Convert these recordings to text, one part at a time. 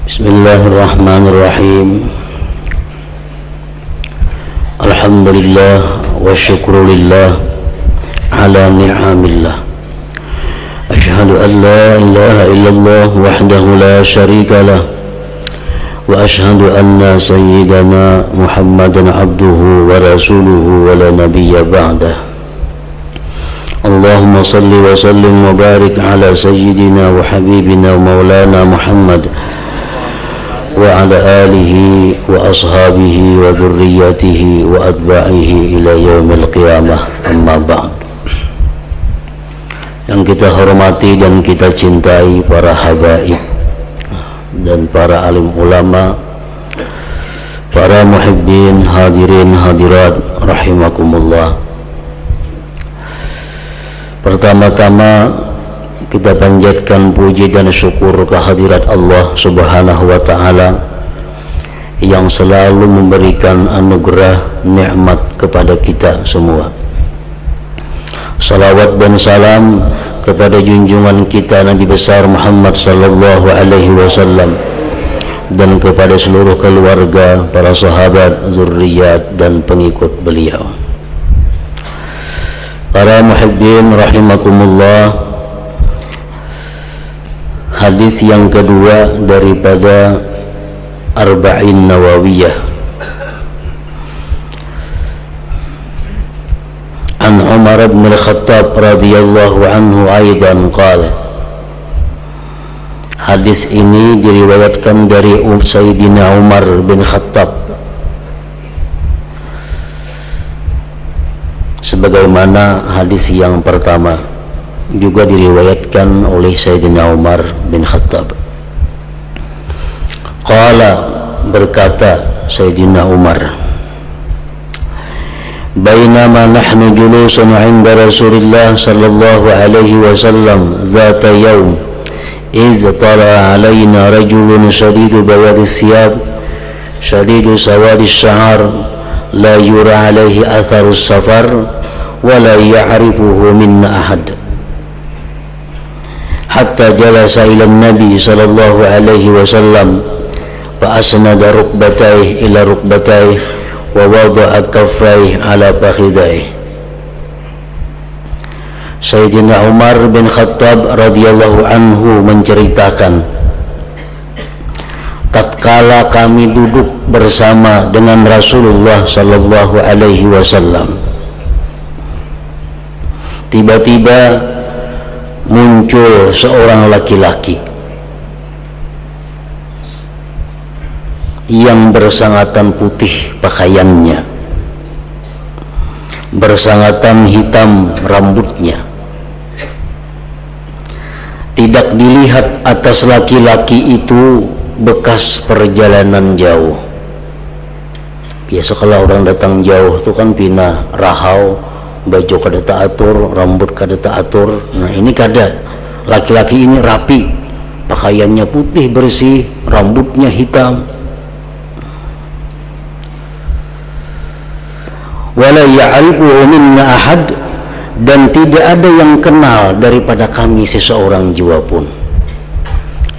Bismillahirrahmanirrahim. Alhamdulillah wa syukrulillah ala ni'amillah. Ashhadu an la ilaha illallah wahdahu la syarika lah wa ashhadu anna sayyidana Muhammadan abduhu wa rasuluhu wa la nabiyya ba'dah. Allahumma salli wa sallim wa barik ala sayyidina wa habibina wa maulana Muhammad wa ala alihi wa ashabihi wa dhurriyyatihi wa atba'ihi ila yaumil qiyamah, amma ba'd. Yang kita hormati dan kita cintai para habaib dan para alim ulama, para muhibbin, hadirin hadirat rahimakumullah. Pertama-tama kita panjatkan puji dan syukur kehadirat Allah Subhanahu wa ta'ala yang selalu memberikan anugerah nikmat kepada kita semua. Salawat dan salam kepada junjungan kita Nabi besar Muhammad sallallahu alaihi wasallam dan kepada seluruh keluarga, para sahabat, zurriyat dan pengikut beliau. Para muhibbin rahimakumullah, hadis yang kedua daripada Arba'in Nawawiyah. An Umar bin Al-Khattab radhiyallahu anhu aidan qala. Hadis ini diriwayatkan dari Sayyidina Umar bin Khattab sebagaimana hadis yang pertama juga diriwayatkan oleh Sayyidina Umar bin Khattab. Qala, berkata Sayyidina Umar, bainama nahnu julusun 'inda Rasulillah sallallahu alaihi wasallam dhata yawm idh tala 'alaina rajulun shadidu bayadi siyab shadidu sawadi sya'ar la yura 'alaihi atharu safar wa la ya'rifuhu minna ahad. Hatta jalasa ila Nabi sallallahu alaihi wasallam fa asnada rukbatayhi ila rukbatayhi wa wada'a kaffayhi ala fakhidayhi. Sayyidina Umar bin Khattab radhiyallahu anhu menceritakan, tatkala kami duduk bersama dengan Rasulullah sallallahu alaihi wasallam, tiba-tiba muncul seorang laki-laki yang bersangatan putih pakaiannya, bersangatan hitam rambutnya. Tidak dilihat atas laki-laki itu bekas perjalanan jauh. Biasa kalau orang datang jauh itu kan pina rahau, baju kada taatur, rambut kada taatur. Nah ini kada, laki-laki ini rapi, pakaiannya putih bersih, rambutnya hitam. Wala ya'rifu minna ahad, dan tidak ada yang kenal daripada kami seseorang jua pun.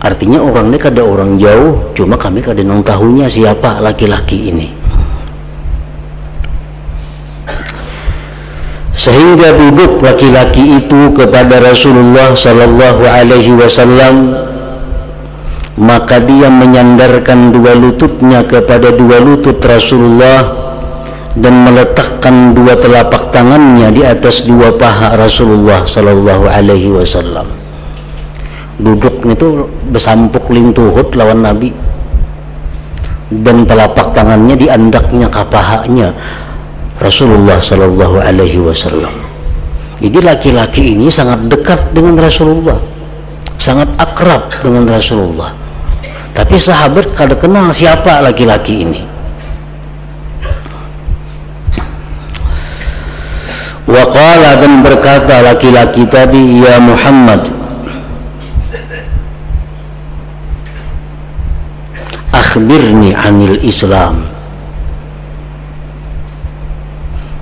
Artinya orang ini kada orang jauh, cuma kami kada nong tahunya siapa laki-laki ini. Sehingga duduk laki-laki itu kepada Rasulullah sallallahu alaihi wasallam, maka dia menyandarkan dua lututnya kepada dua lutut Rasulullah dan meletakkan dua telapak tangannya di atas dua paha Rasulullah sallallahu alaihi wasallam. Duduk itu besampuk lintuhut lawan Nabi dan telapak tangannya di andaknya ke pahanya Rasulullah sallallahu alaihi wasallam. Jadi laki-laki ini sangat dekat dengan Rasulullah, sangat akrab dengan Rasulullah. Tapi sahabat kada kenal siapa laki-laki ini. Wa qala, dan berkata laki-laki tadi, ya Muhammad, akhbirni anil Islam.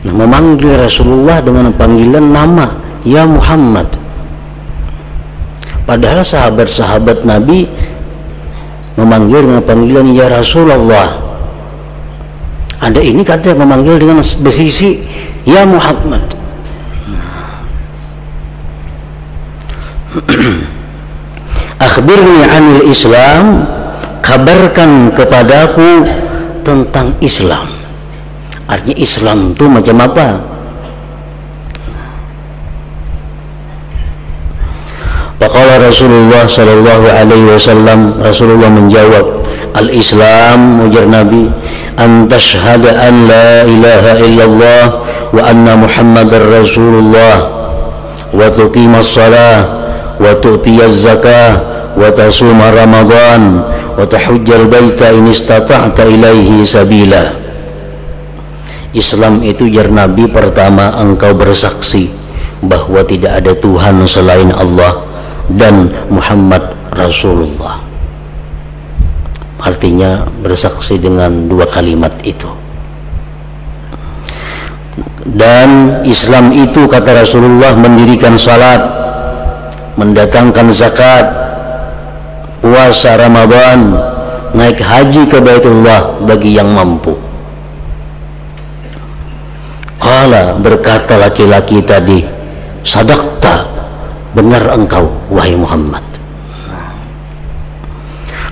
Nah, memanggil Rasulullah dengan panggilan nama, ya Muhammad. Padahal sahabat-sahabat Nabi memanggil dengan panggilan ya Rasulullah. Ada ini kata memanggil dengan bersisi ya Muhammad. Akhbirni anil Islam, kabarkan kepadaku tentang Islam. Artinya Islam itu macam apa? Faqala Rasulullah sallallahu alaihi wasallam, Rasulullah menjawab, al-Islam, ujar Nabi, an tashhada an la ilaha illallah wa anna Muhammadar Rasulullah wa tuqimas shalah wa tu'tiyaz zakah wa tasuma Ramadan wa tahujjal baita in istata'ta ilaihi sabila. Islam itu, jar Nabi, pertama engkau bersaksi bahwa tidak ada Tuhan selain Allah dan Muhammad Rasulullah. Artinya bersaksi dengan dua kalimat itu. Dan Islam itu, kata Rasulullah, mendirikan salat, mendatangkan zakat, puasa Ramadan, naik haji ke Baitullah bagi yang mampu. Qala, berkata laki-laki tadi, sadaqta, benar engkau wahai Muhammad.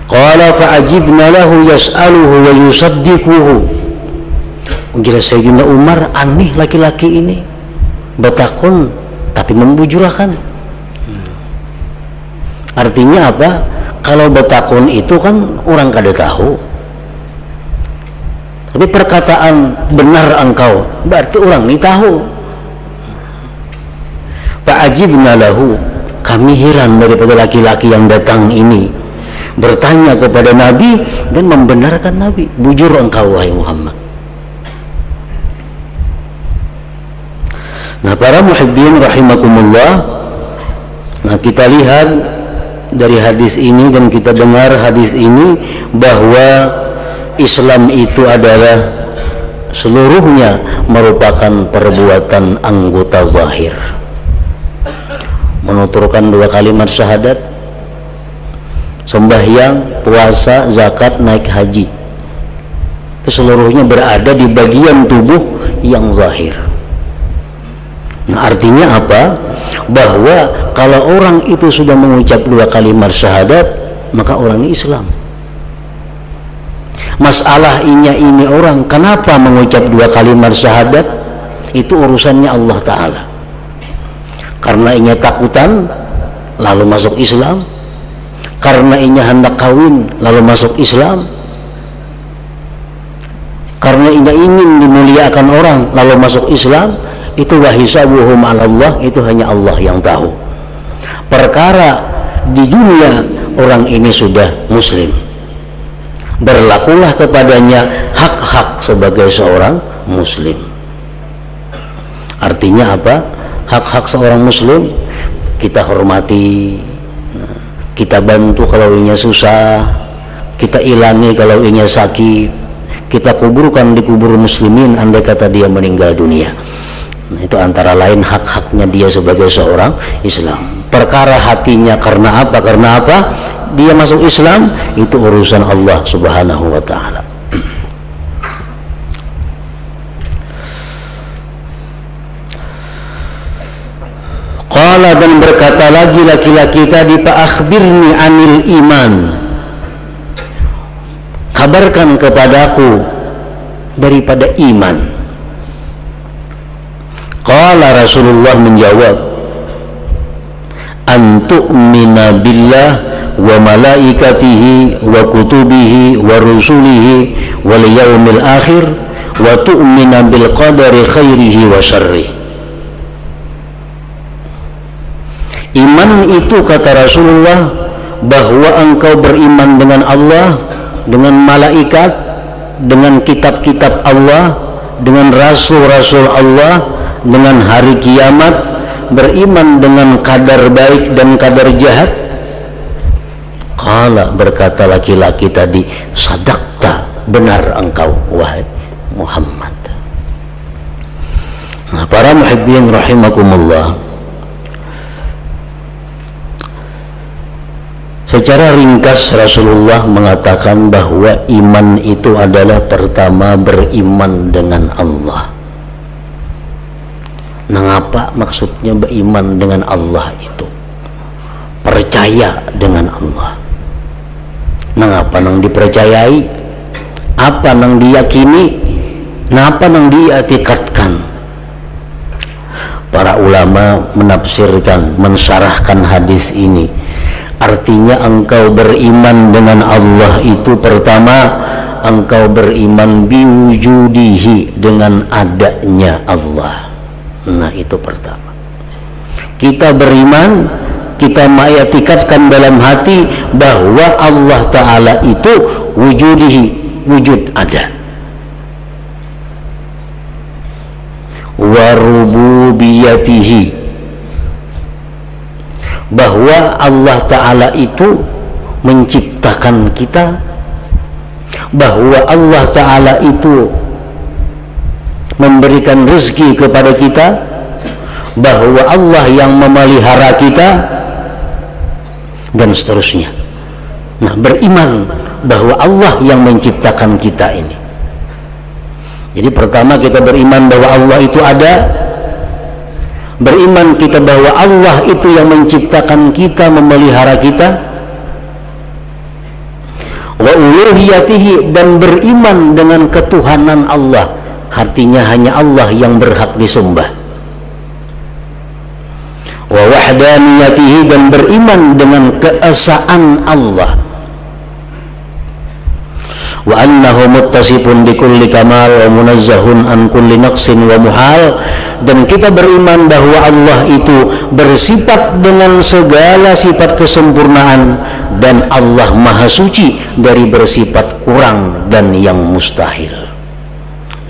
Qala fa'ajibna lahu yas'aluhu wa yusaddiquhu. Ujar Sayyidina Umar, aneh laki-laki ini, bertakun tapi membujurkan. Artinya apa? Kalau bertakun itu kan orang kada tahu, tapi perkataan benar engkau berarti orang ini tahu. Fa'ajibna lahu, kami heran daripada laki-laki yang datang ini, bertanya kepada Nabi dan membenarkan Nabi. Bujur engkau wahai Muhammad. Nah, para muhibbin rahimakumullah, nah kita lihat dari hadis ini dan kita dengar hadis ini bahwa Islam itu adalah seluruhnya merupakan perbuatan anggota zahir. Menuturkan dua kalimat syahadat, sembahyang, puasa, zakat, naik haji, itu seluruhnya berada di bagian tubuh yang zahir. Nah, artinya apa? Bahwa kalau orang itu sudah mengucap dua kalimat syahadat, maka orang ini Islam. Masalah ini orang kenapa mengucap dua kalimat syahadat, itu urusannya Allah Ta'ala. Karena inya takutan lalu masuk Islam, karena inya hendak kawin lalu masuk Islam, karena inya ingin dimuliakan orang lalu masuk Islam, itu wahisabuhum 'ala Allah, itu hanya Allah yang tahu. Perkara di dunia orang ini sudah muslim, berlakulah kepadanya hak-hak sebagai seorang muslim. Artinya apa? Hak-hak seorang muslim kita hormati, kita bantu kalau inya susah, kita ilangi kalau inya sakit, kita kuburkan di kubur muslimin andai kata dia meninggal dunia. Nah, itu antara lain hak-haknya dia sebagai seorang Islam. Perkara hatinya karena apa? Karena apa dia masuk Islam, itu urusan Allah Subhanahu wa Ta'ala. Qala, dan berkata lagi laki-laki tadi, fa akhbirni anil iman, kabarkan kepadaku daripada iman. Qala, Rasulullah menjawab, an tu'mina billah wa malaikatihi wa kutubihi wa rusulihi wal yaumil akhir wa tu'mina bil qadari khairihi wa syarrihi. Iman itu, kata Rasulullah, bahwa engkau beriman dengan Allah, dengan malaikat, dengan kitab-kitab Allah, dengan rasul-rasul Allah, dengan hari kiamat, beriman dengan kadar baik dan kadar jahat. Qala, berkata laki-laki tadi, sadaqta, benar engkau wahai Muhammad. Nah, para muhibbin rahimakumullah, Secara ringkas Rasulullah mengatakan bahwa iman itu adalah pertama beriman dengan Allah. Nah, apa maksudnya beriman dengan Allah itu? Percaya dengan Allah. Nah, apa nang dipercayai? Apa nang diyakini? Nah, apa nang diiktikadkan? Para ulama menafsirkan, mensyarahkan hadis ini. Artinya engkau beriman dengan Allah itu pertama engkau beriman biwujudihi, dengan adanya Allah. Nah, itu pertama. Kita beriman, kita mengiktikadkan dalam hati bahwa Allah Ta'ala itu wujudihi, wujud ada, wa rububiyatihi, bahwa Allah Ta'ala itu menciptakan kita, bahwa Allah Ta'ala itu memberikan rezeki kepada kita, bahwa Allah yang memelihara kita, dan seterusnya. Nah, beriman bahwa Allah yang menciptakan kita ini. Jadi pertama kita beriman bahwa Allah itu ada, beriman kita bahwa Allah itu yang menciptakan kita, memelihara kita, wa uluhiyatihi, dan beriman dengan ketuhanan Allah, artinya hanya Allah yang berhak disembah, wa wahdaniyatihi, dan beriman dengan keesaan Allah, wa annahu muttasifun bikulli kamal wa munazzahun an kulli naqsin wa muhal, dan kita beriman bahwa Allah itu bersifat dengan segala sifat kesempurnaan dan Allah maha suci dari bersifat kurang dan yang mustahil.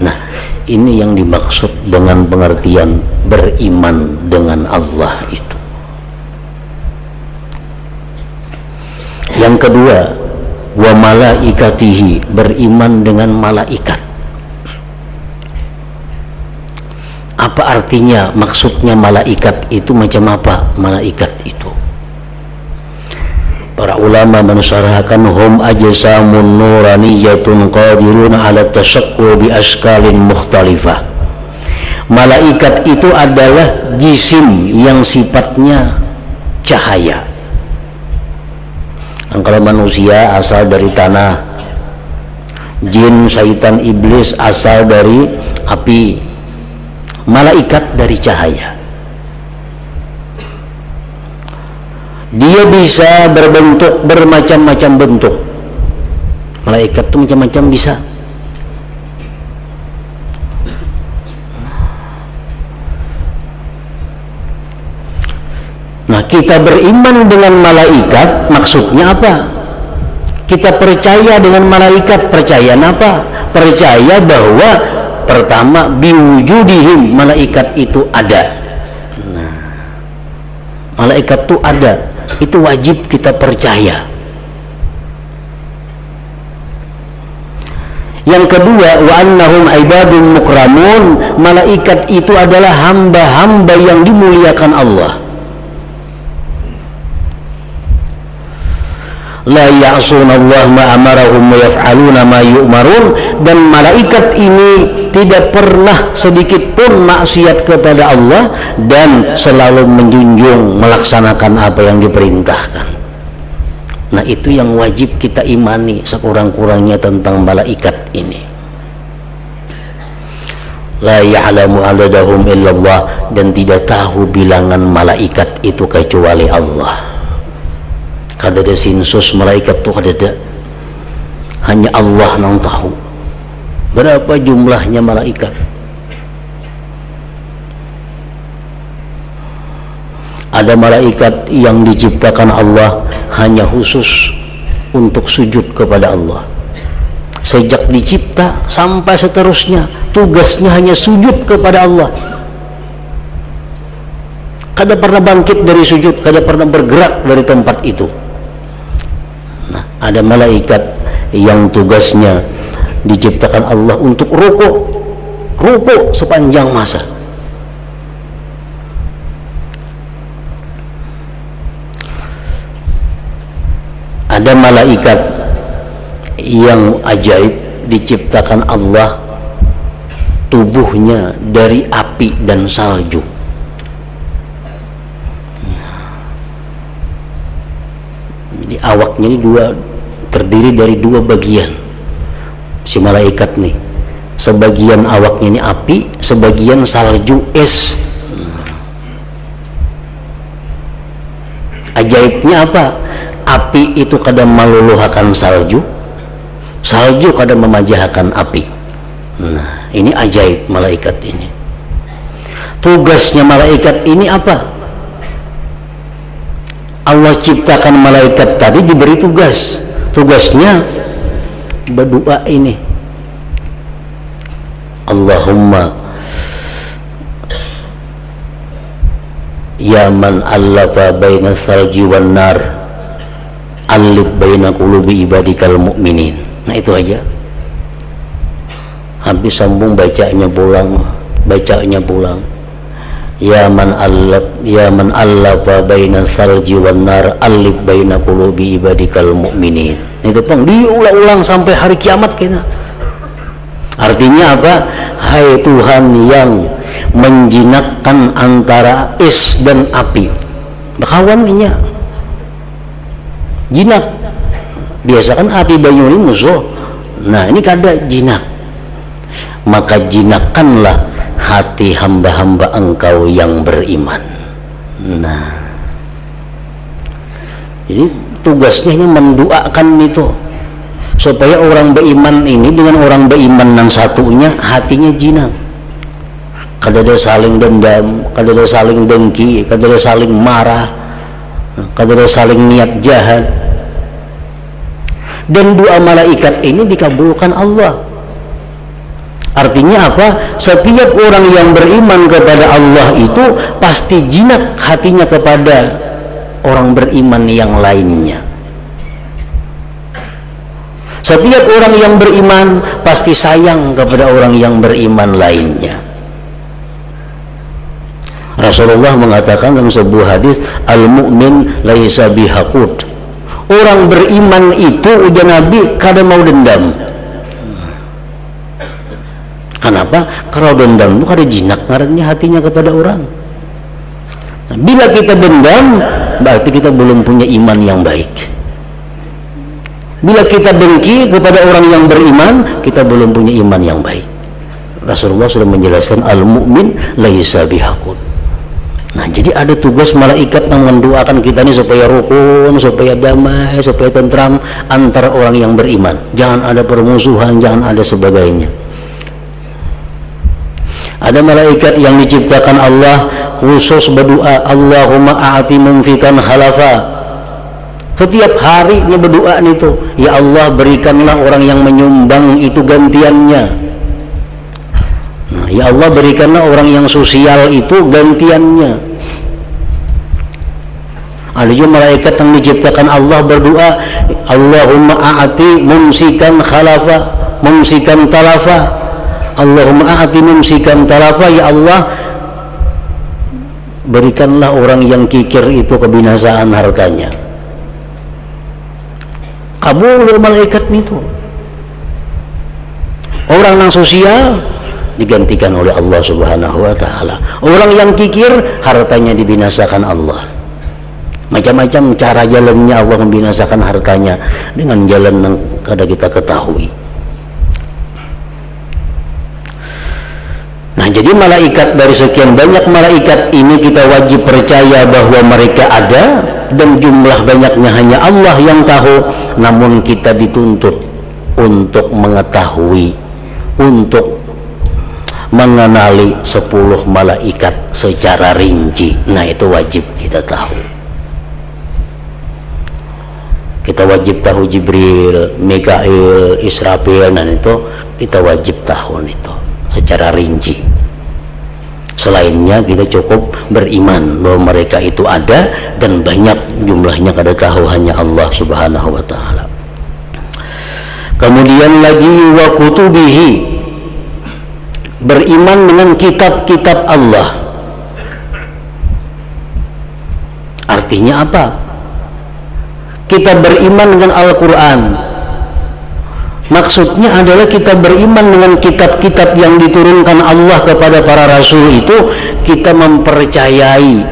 Nah, ini yang dimaksud dengan pengertian beriman dengan Allah itu. Yang kedua, wa malaikatihi, beriman dengan malaikat. Apa artinya, maksudnya malaikat itu macam apa? Malaikat itu, para ulama mensyarahkan, hum ajsamun nuraniyatun qadirun ala tasyakku bi askalin mukhtalifah. Malaikat itu adalah jisim yang sifatnya cahaya. Kalau manusia asal dari tanah, jin, syaitan, iblis asal dari api, malaikat dari cahaya. Dia bisa berbentuk bermacam-macam bentuk. Malaikat itu macam-macam bisa. Nah, kita beriman dengan malaikat maksudnya apa? Kita percaya dengan malaikat, percaya apa? Percaya bahwa pertama biwujudihim, malaikat itu ada. Nah, malaikat itu ada, itu wajib kita percaya. Yang kedua, wa annahum ibadun mukramun, malaikat itu adalah hamba-hamba yang dimuliakan Allah. La ya'sunallah ma amarahum wa yaf'aluna ma yu'marun, dan malaikat ini tidak pernah sedikit pun maksiat kepada Allah dan selalu menjunjung melaksanakan apa yang diperintahkan. Nah, itu yang wajib kita imani sekurang-kurangnya tentang malaikat ini. La ya'lamu adadahum illallah, dan tidak tahu bilangan malaikat itu kecuali Allah. Kada ada sensus malaikat tuh, kada ada, hanya Allah yang tahu berapa jumlahnya malaikat. Ada malaikat yang diciptakan Allah hanya khusus untuk sujud kepada Allah. Sejak dicipta sampai seterusnya tugasnya hanya sujud kepada Allah. Kada pernah bangkit dari sujud, kada pernah bergerak dari tempat itu. Nah, ada malaikat yang tugasnya diciptakan Allah untuk rukuk sepanjang masa. Ada malaikat yang ajaib diciptakan Allah, tubuhnya dari api dan salju. Jadi awaknya ini terdiri dari dua bagian. Si malaikat nih, sebagian awaknya ini api, sebagian salju es. Ajaibnya apa? Api itu kadang meluluhkan salju, salju kadang memajahkan api. Nah, ini ajaib malaikat ini. Tugasnya malaikat ini apa? Allah ciptakan malaikat tadi diberi tugas. Tugasnya berdoa ini. Allahumma ya man allafa baina salji wan nar, alif baina qulubi ibadikal mu'minin. Nah itu aja. Habis sambung bacanya pulang. Ya man allafa baina salji wan nar, alif baina qulubi ibadikal mu'minin. Itu pang diulang-ulang sampai hari kiamat kena. Artinya apa? Hai Tuhan yang menjinakkan antara es dan api. Bakawannya jinak. Biasa kan api banyu ini musuh. Nah ini kada jinak. Maka jinakkanlah hati hamba-hamba Engkau yang beriman. Nah, jadi tugasnya ini mendoakan itu supaya orang beriman ini dengan orang beriman yang satunya hatinya jinak. Kada ada saling dendam, kada ada saling dengki, kada ada saling marah, kada ada saling niat jahat. Dan doa malaikat ini dikabulkan Allah. Artinya apa? Setiap orang yang beriman kepada Allah itu pasti jinak hatinya kepada orang beriman yang lainnya. Setiap orang yang beriman pasti sayang kepada orang yang beriman lainnya. Rasulullah mengatakan dalam sebuah hadis, al-mu'min laisa bihaqud. Orang beriman itu, ujar Nabi, kada mau dendam. Kenapa? Kalau dendam itu kada jinak ngarannya hatinya kepada orang. Nah, bila kita dendam, berarti kita belum punya iman yang baik. Bila kita dengki kepada orang yang beriman, kita belum punya iman yang baik. Rasulullah sudah menjelaskan al-mu'min laisa bihaqud. Nah, jadi ada tugas malaikat yang mendoakan kita ini supaya rukun, supaya damai, supaya tentram antara orang yang beriman. Jangan ada permusuhan, jangan ada sebagainya. Ada malaikat yang diciptakan Allah khusus berdoa, Allahumma a'ti mumfikan khalafa. Setiap hari dia berdoa itu, ya Allah berikanlah orang yang menyumbang itu gantiannya. Nah, ya Allah berikanlah orang yang sosial itu gantiannya. Ada juga malaikat yang diciptakan Allah berdoa, Allahumma a'ti mumsikan khalafa, mumsikan talafa. Allahumma a'ti mumsikan talafa, ya Allah berikanlah orang yang kikir itu kebinasaan hartanya. Kabul malaikat itu. Orang yang sosial digantikan oleh Allah Subhanahu wa taala. Orang yang kikir hartanya dibinasakan Allah. Macam-macam cara jalannya Allah membinasakan hartanya dengan jalan yang kada kita ketahui. Nah, jadi malaikat dari sekian banyak malaikat ini kita wajib percaya bahwa mereka ada dan jumlah banyaknya hanya Allah yang tahu. Namun kita dituntut untuk mengetahui, untuk mengenali 10 malaikat secara rinci. Nah, itu wajib kita tahu. Kita wajib tahu Jibril, Mikail, Israfil, dan itu kita wajib tahu itu secara rinci. Selainnya kita cukup beriman bahwa mereka itu ada dan banyak jumlahnya, kada tahu hanya Allah Subhanahu wa taala. Kemudian lagi wa kutubihi, beriman dengan kitab-kitab Allah. Artinya apa? kita beriman dengan Al-Quran. Maksudnya adalah kita beriman dengan kitab-kitab yang diturunkan Allah kepada para rasul itu, kita mempercayai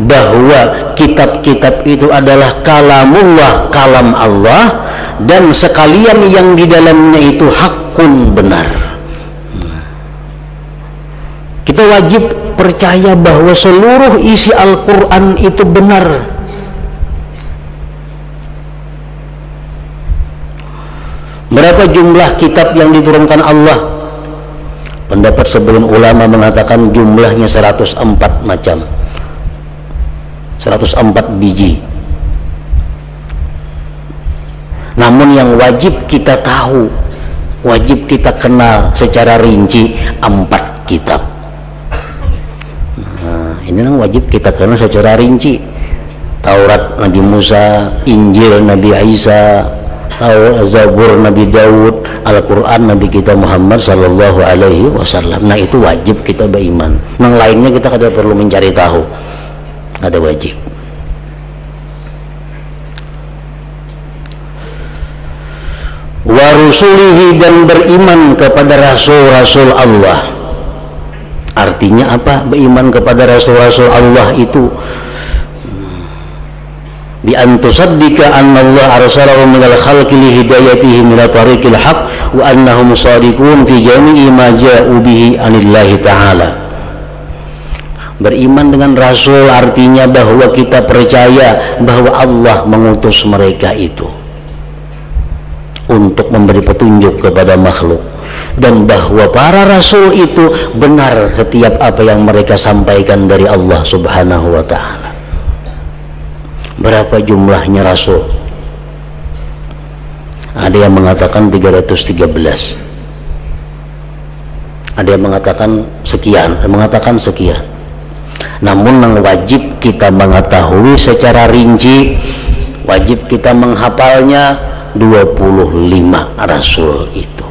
bahwa kitab-kitab itu adalah kalamullah, kalam Allah, dan sekalian yang di dalamnya itu hakun, benar. Kita wajib percaya bahwa seluruh isi Al-Quran itu benar. Berapa jumlah kitab yang diturunkan Allah? Pendapat sebagian ulama mengatakan jumlahnya 104 macam, 104 biji. Namun yang wajib kita tahu, wajib kita kenal secara rinci 4 kitab. Nah, ini yang wajib kita kenal secara rinci. Taurat Nabi Musa, Injil Nabi Isa, Zabur Nabi Daud, Al-Quran Nabi kita Muhammad sallallahu alaihi wasallam. Nah, itu wajib kita beriman. Yang lainnya kita kada perlu mencari tahu, ada wajib. Wa rusulihi, dan beriman kepada rasul-rasul Allah. Artinya apa? Beriman kepada rasul-rasul Allah itu bi an tusaddika anna Allah arsalahu minal khalqi li hidayatihim ila tariqil haq wa annahum shadiqun fi jami'i ma ja'u bihi anillahi ta'ala. Beriman dengan rasul artinya bahwa kita percaya bahwa Allah mengutus mereka itu untuk memberi petunjuk kepada makhluk, dan bahwa para rasul itu benar setiap apa yang mereka sampaikan dari Allah subhanahu wa ta'ala. Berapa jumlahnya rasul? Ada yang mengatakan 313, ada yang mengatakan sekian, ada yang mengatakan sekian. Namun yang wajib kita mengetahui secara rinci, wajib kita menghafalnya 25 rasul itu.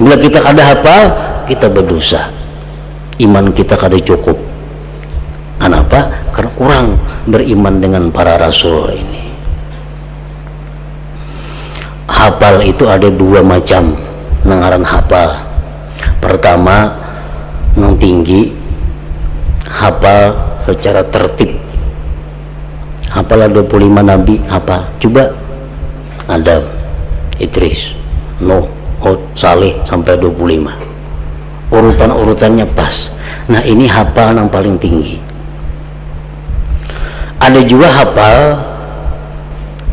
Bila kita kada hafal, kita berdosa, iman kita kada cukup. Kenapa? Karena kurang beriman dengan para rasul ini. Hafal itu ada 2 macam ngaran hafal. Pertama, yang tinggi, hafal secara tertib. Hafal 25 nabi, hafal. Coba Adam, Idris, Nuh, Hud, Saleh sampai 25. Urutan-urutannya pas. Nah, ini hafal yang paling tinggi. Ada juga hafal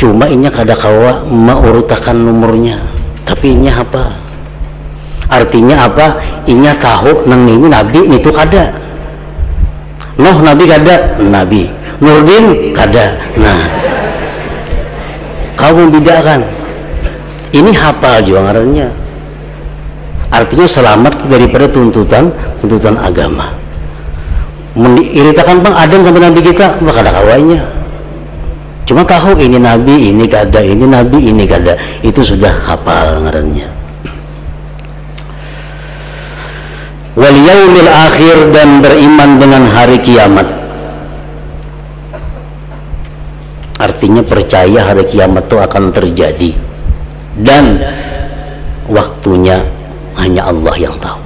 cuma inya kada kawa urutakan nomornya, tapi inya hafal. Artinya apa? Inya tahu nang ini nabi itu kada. Nuh nabi kada, nabi. Nurdin kada. Nah, kau membedakan. Ini hafal juga ngarannya. Artinya selamat daripada tuntutan agama. Iritakan bang Adam sampai nabi kita bakal ada kawainya, cuma tahu ini nabi, ini kada, ini nabi, ini kada, itu sudah hafal ngarannya. Wal yaumil akhir, dan beriman dengan hari kiamat. Artinya percaya hari kiamat itu akan terjadi, dan waktunya hanya Allah yang tahu.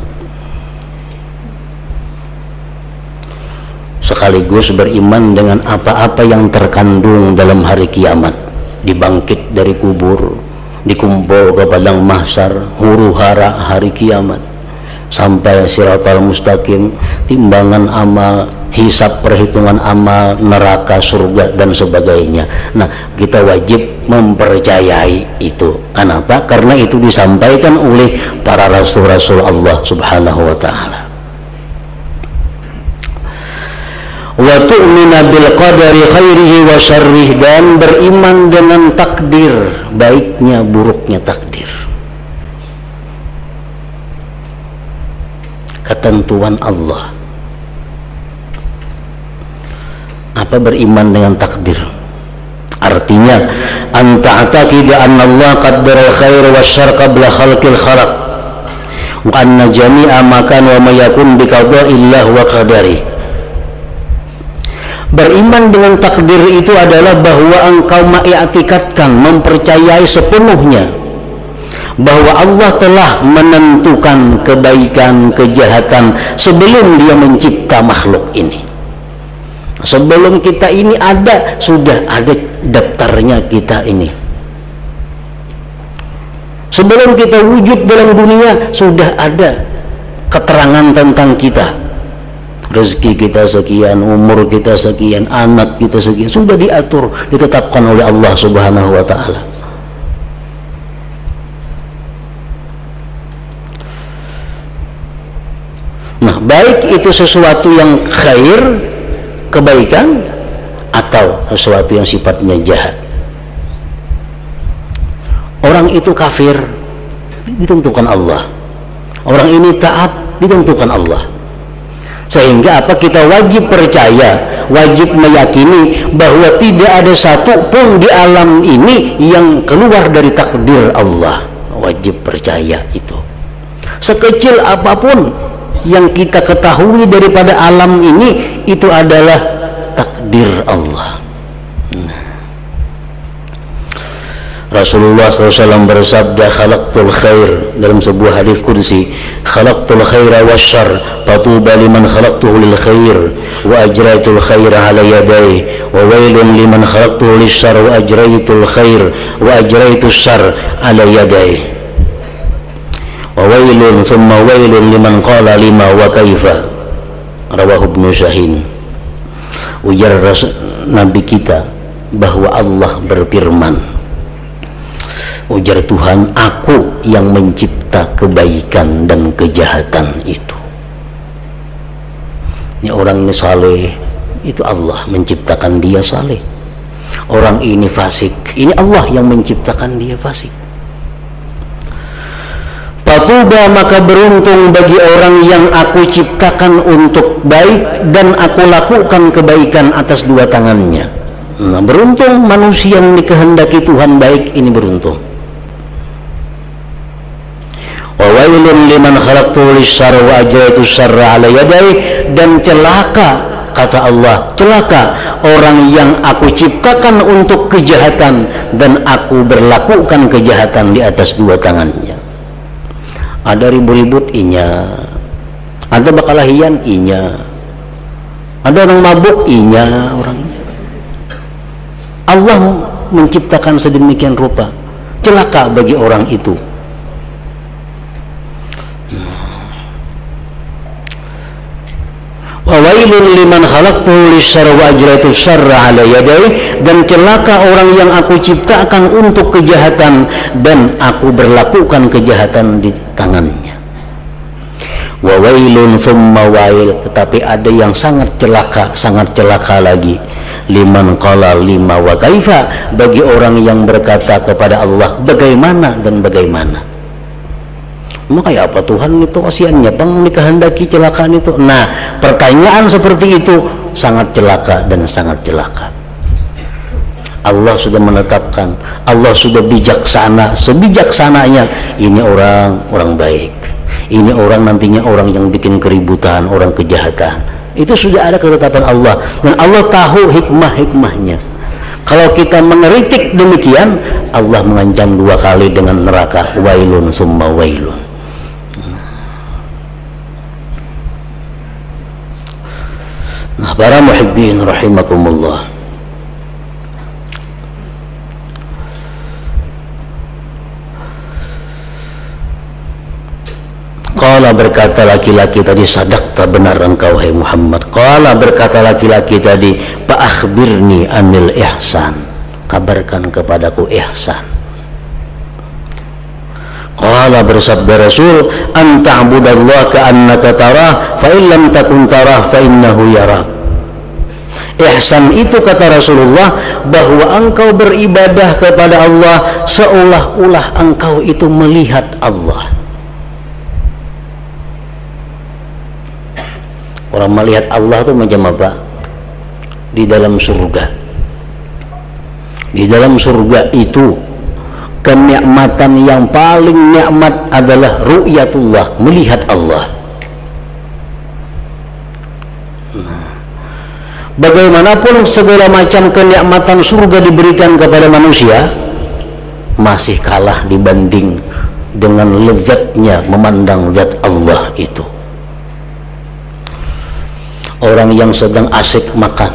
Sekaligus beriman dengan apa-apa yang terkandung dalam hari kiamat, dibangkit dari kubur, dikumpul ke padang mahsyar, huru hara hari kiamat, sampai siratal mustaqim, timbangan amal, hisab perhitungan amal, neraka, surga, dan sebagainya. Nah, kita wajib mempercayai itu. Kenapa? Karena itu disampaikan oleh para rasul-rasul Allah subhanahu wa ta'ala. Wa tu'mina bil qadari khairihi wa syarrih, dan beriman dengan takdir, baiknya buruknya takdir, ketentuan Allah. Apa beriman dengan takdir? Artinya anta ataqida anna Allah qaddara al-khair wa syarr qabla khalqil khalaq, wa anna jami'a ma kana wa ma yakun bi qada'illah wa qadari. Beriman dengan takdir itu adalah bahwa engkau mengiktikadkan, mempercayai sepenuhnya bahwa Allah telah menentukan kebaikan, kejahatan sebelum Dia mencipta makhluk ini. Sebelum kita ini ada, sudah ada daftarnya kita ini. Sebelum kita wujud dalam dunia, sudah ada keterangan tentang kita. Rezeki kita sekian, umur kita sekian, anak kita sekian, sudah diatur, ditetapkan oleh Allah Subhanahu wa ta'ala. Nah, baik itu sesuatu yang khair, kebaikan, atau sesuatu yang sifatnya jahat. Orang itu kafir, ditentukan Allah. Orang ini taat, ditentukan Allah. Sehingga apa, kita wajib percaya, wajib meyakini bahwa tidak ada satu pun di alam ini yang keluar dari takdir Allah. Wajib percaya itu. Sekecil apapun yang kita ketahui daripada alam ini, itu adalah takdir Allah. Rasulullah SAW bersabda, khalaqtul khair, dalam sebuah hadis qudsi, khalaqtul khaira wasyarr fatuba liman khalaqtuhu lil khair wa ajraitul khaira ala yadayhi wa wailun liman khalaqtuhu lisyarr wa ajraitul khair wa ajraitus syarr ala yadayhi wa wailun thumma wailun liman qala lima wa kaifa, rawahu Ibnu Syahin. Ujar Nabi kita bahwa Allah berfirman, ujar Tuhan, aku yang mencipta kebaikan dan kejahatan itu. Ini orang ini saleh, itu Allah menciptakan dia saleh. Orang ini fasik, ini Allah yang menciptakan dia fasik. Fatuba, maka beruntung bagi orang yang aku ciptakan untuk baik dan aku lakukan kebaikan atas dua tangannya. Nah, beruntung manusia yang dikehendaki Tuhan baik, ini beruntung. Wa wailun liman khalaqtuhu lisyarri wa ajraitu syarra ala yadayhi, dan celaka, kata Allah, celaka orang yang aku ciptakan untuk kejahatan dan aku berlakukan kejahatan di atas dua tangannya. Ada ribut-ribut, inya. Ada bakalahian, inya. Ada orang mabuk, inya orangnya. Allah menciptakan sedemikian rupa. Celaka bagi orang itu. Wa wailun liman khalaqtuhu lisyarri wa ajraitu syarra ala yadayhi, dan celaka orang yang aku ciptakan untuk kejahatan dan aku berlakukan kejahatan di tangannya. Wa wailun thumma wail, tetapi ada yang sangat celaka lagi, liman qala lima wa kaifa, bagi orang yang berkata kepada Allah bagaimana dan bagaimana. Maka ya apa Tuhan itu kasihannya bang dikehendaki celakaan itu. Nah, pertanyaan seperti itu sangat celaka dan sangat celaka. Allah sudah menetapkan, Allah sudah bijaksana, sebijaksananya ini orang baik, ini orang nantinya orang yang bikin keributan, orang kejahatan. Itu sudah ada ketetapan Allah, dan Allah tahu hikmah-hikmahnya. Kalau kita mengeritik demikian, Allah mengancam dua kali dengan neraka, wailun summa wailun. Nah, para muhibbin rahimakumullah, qala, berkata laki-laki tadi, sadaqta, benar engkau hai Muhammad. Qala, berkata laki-laki tadi, fa akhbirni anil ihsan, kabarkan kepadaku ihsan. Qala, bersabda Rasul, an ta'budallaha ka'annaka tarah fa in lam takun tarah fa innahu yarak. Ihsan itu, kata Rasulullah, bahwa engkau beribadah kepada Allah seolah-olah engkau itu melihat Allah. Orang melihat Allah itu macam apa? Di dalam surga. Di dalam surga itu kenikmatan yang paling nikmat adalah ru'yatullah, melihat Allah. bagaimanapun segala macam kenikmatan surga diberikan kepada manusia, masih kalah dibanding dengan lezatnya memandang zat Allah itu. Orang yang sedang asik makan,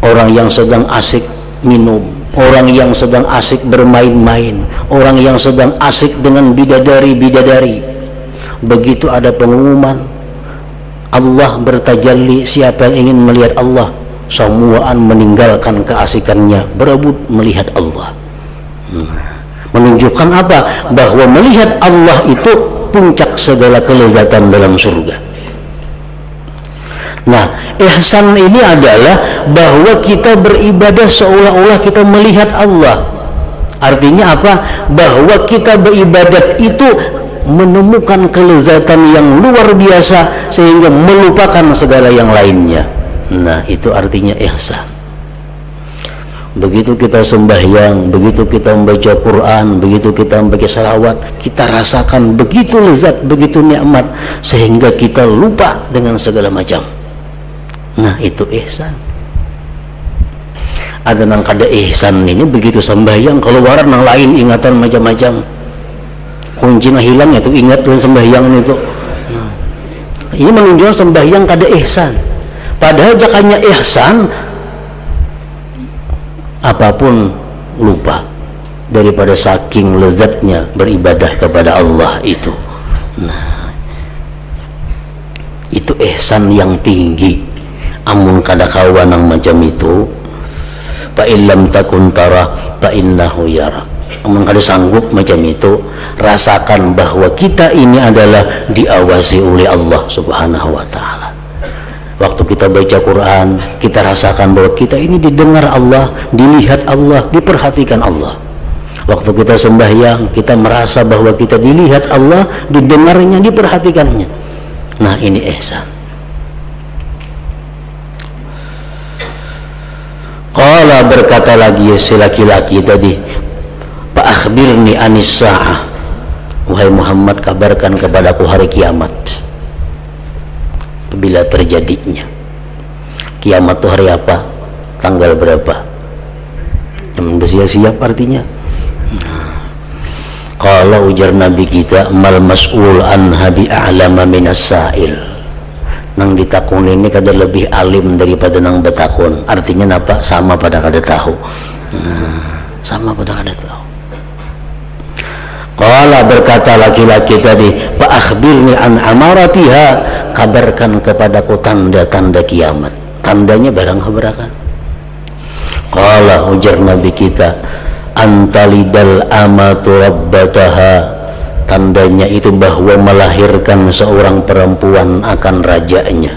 orang yang sedang asik minum, orang yang sedang asik bermain-main, orang yang sedang asik dengan bidadari-bidadari, begitu ada pengumuman Allah bertajalli, siapa yang ingin melihat Allah, semuaan meninggalkan keasikannya berebut melihat Allah. Menunjukkan apa? Bahwa melihat Allah itu puncak segala kelezatan dalam surga. Nah, ihsan ini adalah bahwa kita beribadah seolah-olah kita melihat Allah. Artinya apa? Bahwa kita beribadat itu menemukan kelezatan yang luar biasa sehingga melupakan segala yang lainnya. Nah, itu artinya ihsan. Begitu kita sembahyang, begitu kita membaca Quran, begitu kita membaca salawat, kita rasakan begitu lezat, begitu nikmat sehingga kita lupa dengan segala macam. Nah, itu ihsan. Ada nang kada ihsan ini begitu sembahyang keluaran nang lain ingatan macam-macam. Kuncinya hilang itu ingat tuh sembahyang itu. Nah, ini menunjukkan sembahyang kada ihsan. Padahal jakanya ihsan apapun lupa daripada saking lezatnya beribadah kepada Allah itu. Nah, itu ihsan yang tinggi. Amun kada kawan yang macam itu, fa illam takun tara fa innahu yarak. Amun kada sanggup macam itu, rasakan bahwa kita ini adalah diawasi oleh Allah Subhanahu wa taala. Waktu kita baca Quran, kita rasakan bahwa kita ini didengar Allah, dilihat Allah, diperhatikan Allah. Waktu kita sembahyang, kita merasa bahwa kita dilihat Allah, didengarnya, diperhatikannya. Nah, ini ihsan. Qala, berkata lagi si laki-laki tadi, fa akhbirni anis sa'ah, wahai Muhammad, kabarkan kepadaku hari kiamat. Bila terjadinya kiamat itu hari apa, tanggal berapa, yang sudah siap artinya. Kalau ujar Nabi kita, mal mas'ul anha bi a'lama minas sa'il, nang ditakun ini kada lebih alim daripada nang betakun. Artinya apa? Sama pada kada tahu. Sama pada kada tahu. Qala, berkata laki-laki tadi, fa akhbirni an amaratiha, kabarkan kepadaku tanda-tanda kiamat. Tandanya barang berapa? Qala, ujar Nabi kita, antalidal amatu rabbataha, tandanya itu bahwa melahirkan seorang perempuan akan rajanya.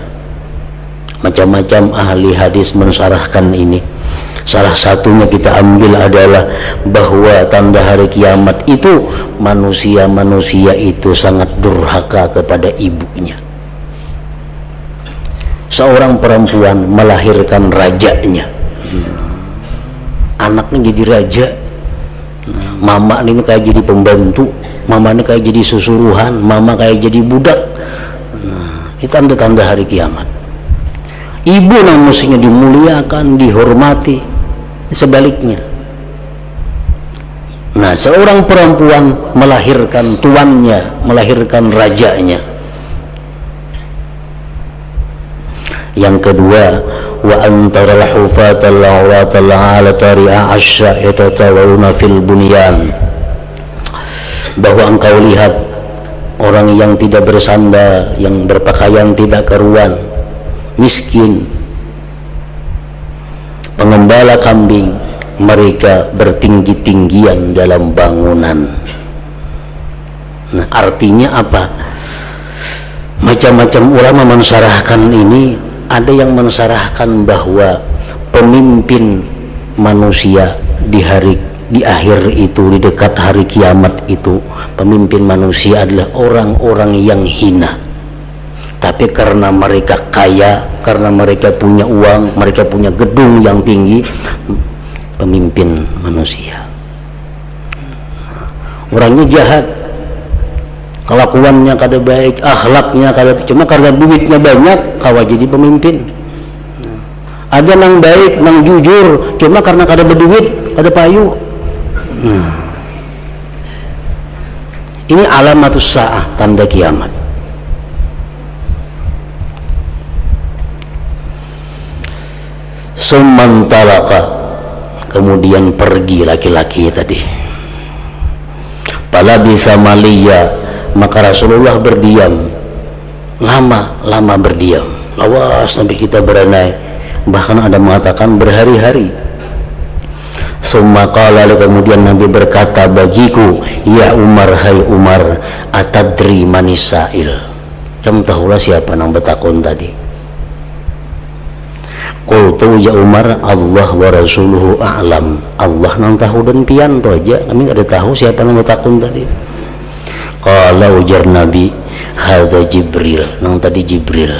Macam-macam ahli hadis mensyarahkan ini. Salah satunya kita ambil adalah bahwa tanda hari kiamat itu manusia-manusia itu sangat durhaka kepada ibunya. Seorang perempuan melahirkan rajanya, anaknya jadi raja, mama ini kayak jadi pembantu, mama ini kayak jadi susuruhan, mama kayak jadi budak. Itu tanda-tanda hari kiamat. Ibu yang mestinya dimuliakan, dihormati, sebaliknya. Nah, seorang perempuan melahirkan tuannya, melahirkan rajanya. Yang kedua, wa antara al-hufatal awratal alata ri'a asya yatatawawuna fil bunyan, bahwa engkau lihat orang yang tidak bersandar, yang berpakaian tidak karuan, miskin, pengembala kambing, mereka bertinggi-tinggian dalam bangunan. Nah, artinya apa? Macam-macam ulama mensyarahkan ini. Ada yang mensyarahkan bahwa pemimpin manusia di akhir itu, di dekat hari kiamat itu, pemimpin manusia adalah orang-orang yang hina. Tapi karena mereka kaya, karena mereka punya uang, mereka punya gedung yang tinggi, pemimpin manusia. Orangnya jahat, kelakuannya kada baik, akhlaknya kada, cuma karena duitnya banyak kawa jadi pemimpin. Ada nang baik, nang jujur, cuma karena kada berduit, kada payu. Ini alamatus sa'ah, tanda kiamat. Summan talaka, kemudian pergi laki-laki tadi. Palabitha maliya, maka Rasulullah berdiam lama berdiam, lawas sampai kita beranai, bahkan ada mengatakan berhari-hari. Summa qala, kemudian Nabi berkata bagiku, ya Umar, hai Umar, atadri manisail, kamu tahulah siapa nang betakun tadi? Qultu ya Umar, Allah wa rasuluhu a'lam, Allah nang tahu dan pian tu aja, kami ada tahu siapa nang betakun tadi. Qala, ujar Nabi, hadza Jibril, nang tadi Jibril,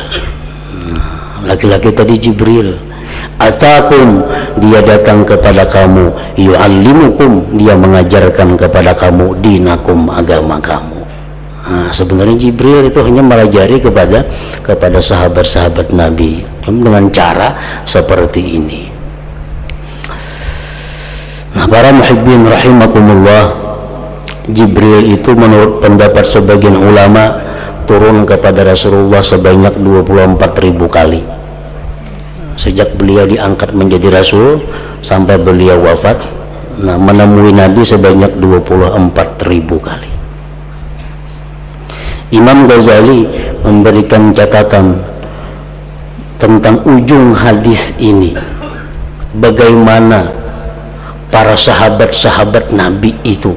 laki-laki tadi Jibril. Atakum, dia datang kepada kamu, yu'allimukum, dia mengajarkan kepada kamu, dinakum, agama kamu. Sebenarnya Jibril itu hanya melajari kepada sahabat-sahabat Nabi dengan cara seperti ini. Nah, para muhibbin rahimakumullah, Jibril itu menurut pendapat sebagian ulama turun kepada Rasulullah sebanyak 24.000 kali sejak beliau diangkat menjadi Rasul sampai beliau wafat. Nah, menemui Nabi sebanyak 24.000 kali. Imam Ghazali memberikan catatan tentang ujung hadis ini, bagaimana para sahabat-sahabat Nabi itu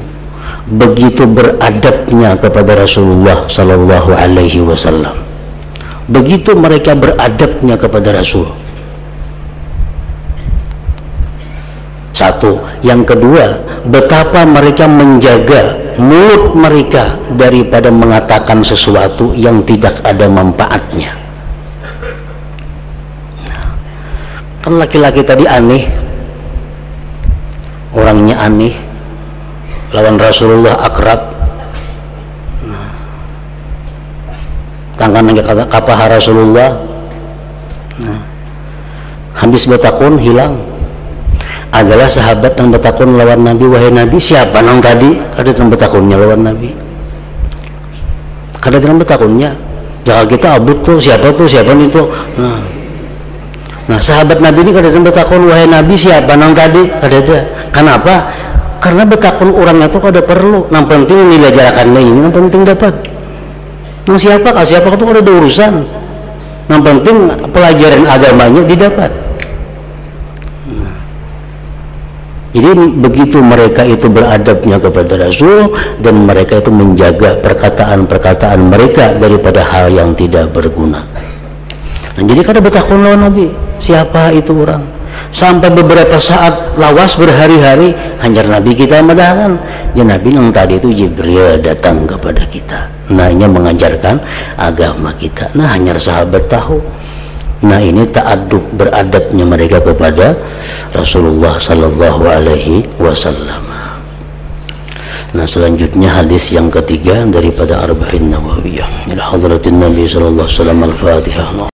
begitu beradabnya kepada Rasulullah sallallahu alaihi wasallam, begitu mereka beradabnya kepada Rasul. Satu, yang kedua, betapa mereka menjaga mulut mereka daripada mengatakan sesuatu yang tidak ada manfaatnya. Kan laki-laki tadi aneh, orangnya aneh, lawan Rasulullah akrab, tangan kata kapah Rasulullah, habis betakun hilang. Adalah sahabat yang betakun lawan Nabi, wahai Nabi, siapa nang tadi? Ada yang betakunnya lawan Nabi, ada yang betakunnya. Jangan kita abut tuh siapa itu. Nah, sahabat Nabi ini kada betakun, wahai Nabi, siapa nang tadi? Ada. Kenapa? Karena betakun orangnya tuh kada perlu. Yang penting nilai jarakannya ini, yang penting dapat. Nang siapa itu kada ada urusan. Yang penting pelajaran agamanya didapat. Jadi begitu mereka itu beradabnya kepada Rasul, dan mereka itu menjaga perkataan-perkataan mereka daripada hal yang tidak berguna. Nah, jadi kada betakun lawan Nabi, siapa itu orang? Sampai beberapa saat lawas berhari-hari hanya Nabi kita madahan. Ya Nabi yang tadi itu Jibril datang kepada kita. Nah, ini mengajarkan agama kita. Nah, hanya sahabat tahu. Nah, ini ta'adub, beradabnya mereka kepada Rasulullah sallallahu alaihi wasallam. Nah, selanjutnya hadis yang ketiga daripada Arba'in Nawawiyah. Ila hadratin Nabi sallallahu alaihi wasallam, Al-Fatihah.